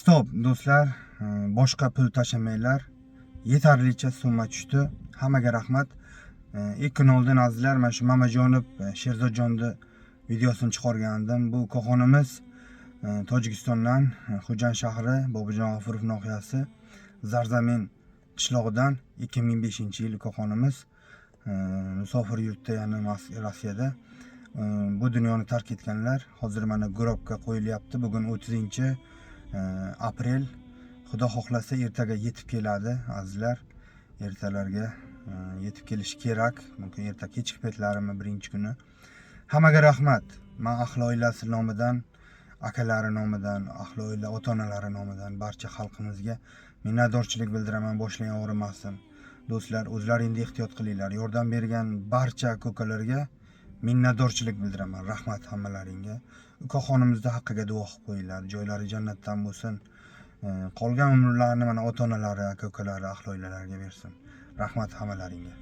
Stop do'stlar, boshqa pul tashamanglar. Yetarlicha summa tushdi. Hammaga rahmat. 2 kun oldin azizlar, mana shu Mamajonov Sherzodjonni videosini chiqargandim. Bu korxonamiz Tojikistondan, Xo'jand shahri, Bobojon G'ofurov nohiyasi, Zarzamin qishlog'idan 2005-yil korxonamiz. Musofir yurtda, ya'ni Rossiyada bu dunyoni tark etganlar hozir mana grobga qo'yilyapti. Bugun 30 aprel. Xudo xohlasa ertaga yetib keladi azizlar. Ertalarga yetib kelishi kerak. Mumkin erta kechki paytlarimi birinchi kuni. Hammaga rahmat. Men ahli oilasi nomidan, akalari nomidan, ahli oila ota-onalari nomidan barcha xalqimizga minnatdorchilik bildiraman. Boshlagan og'rimasin. Do'stlar, o'zlaringizni ehtiyot qilinglar. Yordam bergan barcha ko'kalarga minnatdorchilik bildiraman. Rahmat hammalaringga. Korxonamizda haqqiga duo qilib qo'yinglar. Joylari jannatdan bo'lsin. Qolgan umrlarini mana ota-onalari, ko'kalari, ahli oilalariga bersin. Rahmat hammalaringga.